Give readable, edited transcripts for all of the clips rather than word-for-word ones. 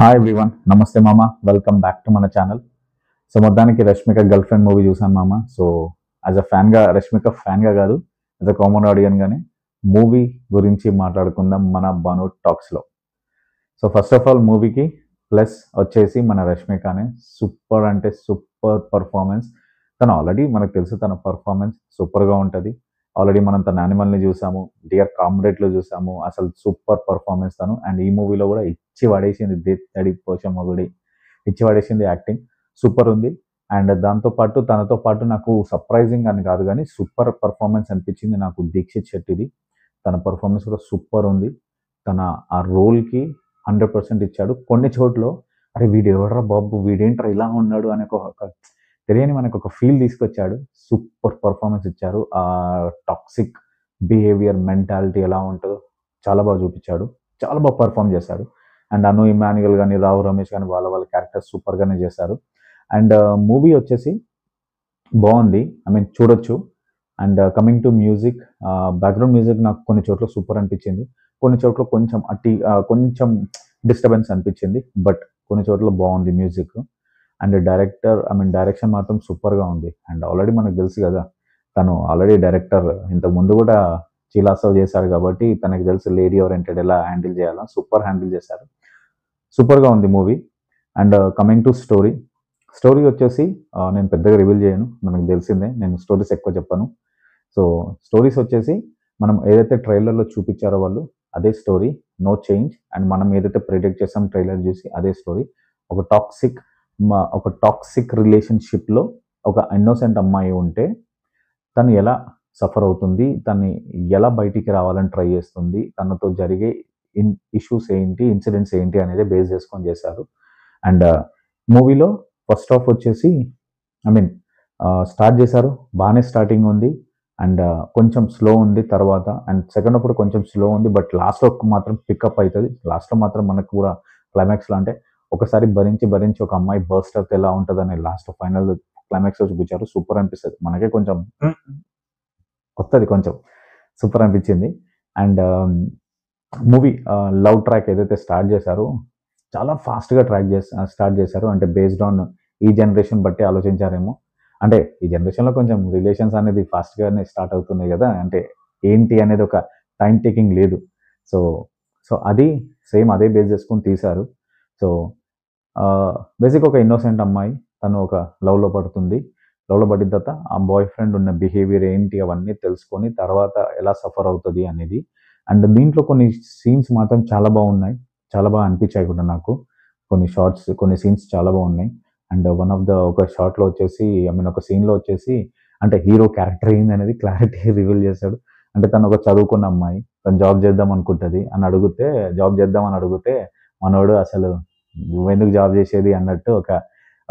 Hi everyone, నమస్తే మామ. Welcome back to మన ఛానల్. సో మొత్తానికి రష్మిక గర్ల్ ఫ్రెండ్ మూవీ చూసాను మామ. సో యాజ్ అ ఫ్యాన్గా, రష్మిక ఫ్యాన్గా కాదు, యాజ్ అ కామన్ ఆడియన్గానే మూవీ గురించి మాట్లాడుకుందాం మన బాను టాక్స్లో. సో ఫస్ట్ ఆఫ్ ఆల్ మూవీకి ప్లస్ వచ్చేసి మన రష్మికనే. సూపర్ అంటే సూపర్ పర్ఫార్మెన్స్. తను ఆల్రెడీ మనకు తెలుసు, తన పర్ఫార్మెన్స్ సూపర్గా ఉంటుంది. ఆల్రెడీ మనం తన యానిమల్ని చూసాము, డియర్ కామ్రేడ్లో చూసాము. అసలు సూపర్ పర్ఫార్మెన్స్ తను. అండ్ ఈ మూవీలో కూడా ఇచ్చి పడేసింది, దేడి పోషం మొగుడి ఇచ్చి పడేసింది. యాక్టింగ్ సూపర్ ఉంది. అండ్ దాంతోపాటు తనతో పాటు నాకు సర్ప్రైజింగ్ అని కాదు కానీ సూపర్ పర్ఫార్మెన్స్ అనిపించింది నాకు దీక్షిత్ శెట్టిది. తన పర్ఫార్మెన్స్ కూడా సూపర్ ఉంది. తన ఆ రోల్కి 100% ఇచ్చాడు. కొన్ని చోట్ల అరే వీడు ఎవడరా బాబు, వీడేంట్రా ఇలా ఉన్నాడు అనే ఒక తెలియని మనకు ఒక ఫీల్ తీసుకొచ్చాడు. సూపర్ పర్ఫార్మెన్స్ ఇచ్చారు. ఆ టాక్సిక్ బిహేవియర్, మెంటాలిటీ ఎలా ఉంటుందో చాలా బాగా చూపించాడు. చాలా బాగా పర్ఫామ్ చేశాడు. అండ్ అను ఇమాన్యుయల్ కానీ, రావు రమేష్ కానీ వాళ్ళ క్యారెక్టర్స్ సూపర్గానే చేశారు. అండ్ మూవీ వచ్చేసి బాగుంది, ఐ మీన్ చూడొచ్చు. And coming to music, background music నాకు కొన్ని చోట్ల సూపర్ అనిపించింది. కొన్ని చోట్ల కొంచెం కొంచెం డిస్టర్బెన్స్ అనిపించింది. బట్ కొన్ని చోట్ల బాగుంది music. And director, I mean direction మాత్రం సూపర్గా ఉంది. అండ్ ఆల్రెడీ మనకు తెలుసు కదా, తను ఆల్రెడీ డైరెక్టర్ ఇంతకు ముందు కూడా చీలాసవ్ చేశారు కాబట్టి తనకు తెలుసు లేడీ ఓరియంటెడ్ ఎలా హ్యాండిల్ చేయాలో. సూపర్ హ్యాండిల్ చేశారు. సూపర్గా ఉంది movie. And coming to story, story వచ్చేసి నేను పెద్దగా రివీల్ చేయను, మనకు తెలిసిందే. నేను స్టోరీస్ ఎక్కువ చెప్పను. సో స్టోరీస్ వచ్చేసి మనం ఏదైతే ట్రైలర్లో చూపించారో వాళ్ళు, అదే స్టోరీ, నో చేంజ్. అండ్ మనం ఏదైతే ప్రిడిక్ట్ చేసాం ట్రైలర్ చూసి, అదే స్టోరీ. ఒక టాక్సిక్ రిలేషన్షిప్లో ఒక ఇన్నోసెంట్ అమ్మాయి ఉంటే తను ఎలా సఫర్ అవుతుంది, తను ఎలా బయటికి రావాలని ట్రై చేస్తుంది, తనతో జరిగే ఇష్యూస్ ఏంటి, ఇన్సిడెంట్స్ ఏంటి అనేది బేస్ చేసుకొని చేశారు. అండ్ మూవీలో ఫస్ట్ హాఫ్ వచ్చేసి, ఐ మీన్ స్టార్ట్ చేశారు, బాగానే స్టార్టింగ్ ఉంది. అండ్ కొంచెం స్లో ఉంది తర్వాత. అండ్ సెకండ్ హాఫ్ కూడా కొంచెం స్లో ఉంది. బట్ లాస్ట్లో మాత్రం పికప్ అవుతుంది. లాస్ట్లో మాత్రం మనకు కూడా క్లైమాక్స్లో అంటే ఒకసారి భరించి భరించి ఒక అమ్మాయి బర్స్ట్ అయితే ఎలా ఉంటుందని లాస్ట్ ఫైనల్ క్లైమాక్స్లో చూపించారు. సూపర్ అనిపిస్తుంది మనకే, కొంచెం కొత్తది, కొంచెం సూపర్ అనిపించింది. అండ్ మూవీ లవ్ ట్రాక్ ఏదైతే స్టార్ట్ చేశారో చాలా ఫాస్ట్గా స్టార్ట్ చేశారు. అంటే బేస్డ్ ఆన్ ఈ జనరేషన్ బట్టి ఆలోచించారేమో. అంటే ఈ జనరేషన్లో కొంచెం రిలేషన్స్ అనేది ఫాస్ట్గానే స్టార్ట్ అవుతున్నాయి కదా, అంటే ఏంటి అనేది ఒక టైం టేకింగ్ లేదు. సో సో అది సేమ్ అదే బేస్ చేసుకొని తీశారు. సో బేసిక్ ఒక ఇన్నోసెంట్ అమ్మాయి, తను ఒక లవ్లో పడుతుంది. లవ్లో పడిన తర్వాత ఆ బాయ్ ఫ్రెండ్ ఉన్న బిహేవియర్ ఏంటి అవన్నీ తెలుసుకొని తర్వాత ఎలా సఫర్ అవుతుంది అనేది. అండ్ దీంట్లో కొన్ని సీన్స్ మాత్రం చాలా బాగున్నాయి, చాలా బాగా అనిపించాయి కూడా నాకు. కొన్ని షార్ట్స్, కొన్ని సీన్స్ చాలా బాగున్నాయి. అండ్ వన్ ఆఫ్ ద ఒక షార్ట్లో వచ్చేసి, ఐ మీన్ ఒక సీన్లో వచ్చేసి, అంటే హీరో క్యారెక్టర్ ఏంది అనేది క్లారిటీ రివీల్ చేశాడు. అంటే తను ఒక చదువుకున్న అమ్మాయి, తను జాబ్ చేద్దాం అనుకుంటుంది అని అడిగితే, జాబ్ చేద్దామని అడిగితే మనోడు అసలు నువ్వెందుకు జాబ్ చేసేది అన్నట్టు ఒక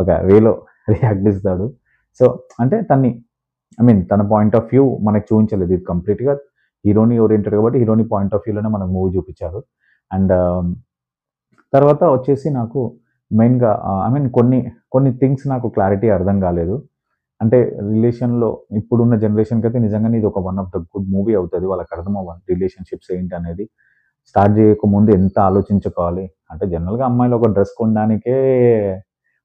ఒక వేలో రియాక్ట్ ఇస్తాడు. సో అంటే తన్ని, ఐ మీన్ తన పాయింట్ ఆఫ్ వ్యూ మనకు చూపించలేదు. ఇది కంప్లీట్గా హీరోని ఓరియంటెడ్ కాబట్టి హీరోని పాయింట్ ఆఫ్ వ్యూలోనే మనకు మూవీ చూపించారు. అండ్ తర్వాత వచ్చేసి నాకు మెయిన్గా, ఐ మీన్ కొన్ని కొన్ని థింగ్స్ నాకు క్లారిటీ అర్థం కాలేదు. అంటే రిలేషన్లో ఇప్పుడున్న జనరేషన్కి అయితే నిజంగానే ఇది ఒక one of the good movie అవుతుంది. వాళ్ళకి అర్థం అవ్వాలి రిలేషన్షిప్స్ ఏంటి అనేది. స్టార్ట్ చేయకముందు ఎంత ఆలోచించుకోవాలి. అంటే జనరల్గా అమ్మాయిలు ఒక డ్రెస్ కొనడానికే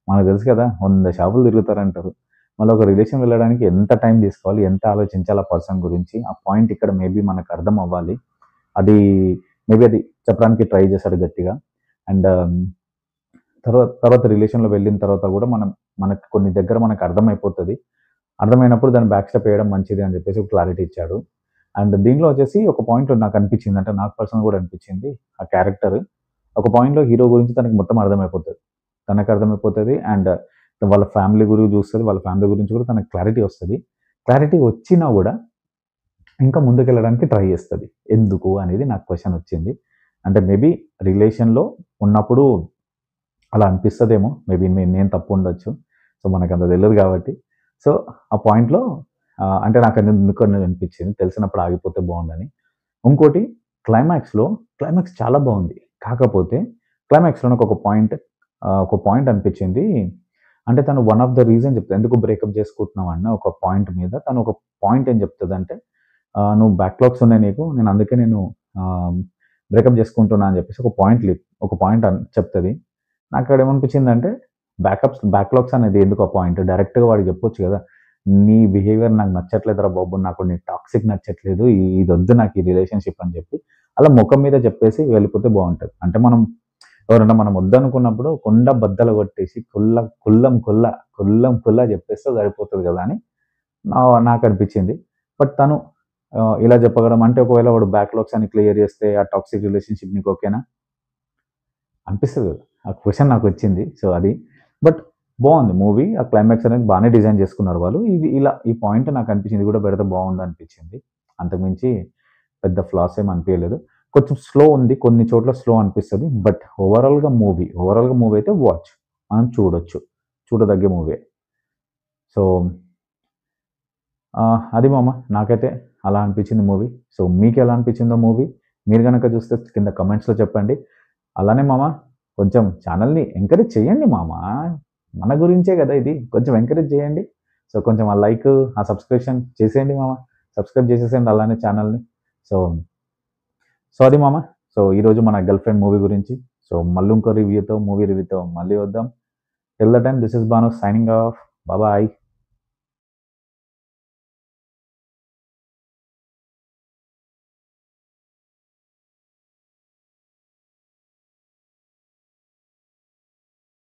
మనకు తెలుసు కదా, 100 షాపులు తిరుగుతారంటారు. మళ్ళీ ఒక రిలేషన్ వెళ్ళడానికి ఎంత టైం తీసుకోవాలి, ఎంత ఆలోచించాలి ఆ పర్సన్ గురించి. ఆ పాయింట్ ఇక్కడ మేబీ మనకు అర్థం అవ్వాలి. అది మేబీ అది చెప్పడానికి ట్రై చేశాడు గట్టిగా. అండ్ తర్వాత తర్వాత రిలేషన్లో వెళ్ళిన తర్వాత కూడా మనకు కొన్ని దగ్గర మనకు అర్థమైపోతుంది. అర్థమైనప్పుడు దాన్ని బ్యాక్ స్టెప్ వేయడం మంచిది అని చెప్పేసి ఒక క్లారిటీ ఇచ్చాడు. అండ్ దీంట్లో వచ్చేసి ఒక పాయింట్ నాకు అనిపించింది, అంటే నాకు పర్సనల్ కూడా అనిపించింది, ఆ క్యారెక్టర్ ఒక పాయింట్లో హీరో గురించి తనకి మొత్తం అర్థమైపోతుంది. తనకు అర్థమైపోతుంది. అండ్ వాళ్ళ ఫ్యామిలీ గురించి చూస్తుంది, వాళ్ళ ఫ్యామిలీ గురించి కూడా తనకు క్లారిటీ వస్తుంది. క్లారిటీ వచ్చినా కూడా ఇంకా ముందుకెళ్ళడానికి ట్రై చేస్తుంది. ఎందుకు అనేది నాకు క్వశ్చన్ వచ్చింది. అంటే మేబీ రిలేషన్లో ఉన్నప్పుడు అలా అనిపిస్తుందేమో, మేబీ నేను తప్పు ఉండొచ్చు. సో మనకు అంత తెలియదు కాబట్టి. సో ఆ పాయింట్లో అంటే నాకు ఎందుకు అనిపించింది, తెలిసినప్పుడు ఆగిపోతే బాగుండని. ఇంకోటి క్లైమాక్స్ చాలా బాగుంది. కాకపోతే క్లైమాక్స్లో నాకు ఒక పాయింట్ అనిపించింది. అంటే తను వన్ ఆఫ్ ద రీజన్ చెప్తుంది, ఎందుకు బ్రేకప్ చేసుకుంటున్నావు అన్న ఒక పాయింట్ మీద తను ఒక పాయింట్ ఏం చెప్తుందంటే, నువ్వు బ్యాక్లాగ్స్ ఉన్నాయి నీకు, నేను అందుకే నేను బ్రేకప్ చేసుకుంటున్నా అని చెప్పేసి ఒక పాయింట్ చెప్తుంది. నాకు అక్కడ ఏమనిపించిందంటే బ్యాక్‌లాగ్స్ అనేది ఎందుకు ఆ పాయింట్ డైరెక్ట్‌గా వాడికి చెప్పొచ్చు కదా! నీ బిహేవియర్ నాకు నచ్చట్లేదురా బాబు. నాకు నీ టాక్సిక్ నచ్చట్లేదు. ఇదొద్దు నాకు ఈ రిలేషన్‌షిప్ అని చెప్పి అలా ముఖం మీద చెప్పేసి వెళ్ళిపోతే బావుంటది. అంటే ఎవరైనా మనం వద్దనుకున్నప్పుడు కుండ బద్దలు కొట్టేసి కుల్లం కుల్లా చెప్పేస్తే సరిపోతది కదా! అని నాకనిపించింది. బట్ తను ఇలా చెప్పగడం అంటే ఒకవేళ వాడు బ్యాక్‌లాగ్స్ అన్ని క్లియర్ చేస్తే ఆ టాక్సిక్ రిలేషన్‌షిప్ నీకు ఓకేనా? అనిపిస్తది కదా! ఆ క్వెషన్ నాకొచ్చింది. సో, అది. బట్ బావుంది మూవీ. ఆ క్లైమాక్స్ అనేది బానే డిజైన్ చేసుకున్నారు వాళ్ళు. ఈ పాయింట్ నాకనిపించింది. ఇది కూడా పెడితే బావుండనిపించింది. అంతకు మించి పెద్ద ఫ్లాస్ ఏమి అనిపియలేదు. కొంచెం స్లో ఉంది. కొన్ని చోట్ల స్లో అనిపిస్తది. బట్ ఓవరాల్‌గా మూవీ అయితే మనం చూడొచ్చు. చూడదగ్గ మూవీయే. సో, అది మామ నాకైతే అలా అనిపించింది మూవీ. సో, మీకెలా అనిపించిందో మూవీ? మీరు గనక చూస్తే కింద కామెంట్స్‌లో చెప్పండి. అలానే మామ కొంచెం ఛానెల్‌ని ఎంకరేజ్ చేయండి మామ. మన గురించే గదా ఇది. కొంచెం ఎంకరేజ్ చేయండి. సో, కొంచెం ఆ లైకు, ఆ సబ్స్క్రిప్షన్ చేసేయండి మామ. సబ్స్క్రైబ్ చేసేసేయండి అలానే ఛానెల్‌ని. సో, సో అది మామ. సో, ఈరోజు మన గర్ల్ ఫ్రెండ్ మూవీ గురించి. సో, మళ్ళీ ఇంకో మూవీ రివ్యూతో మళ్ళీ వద్దాం. Till the time this is Bhanu signing off. Bye.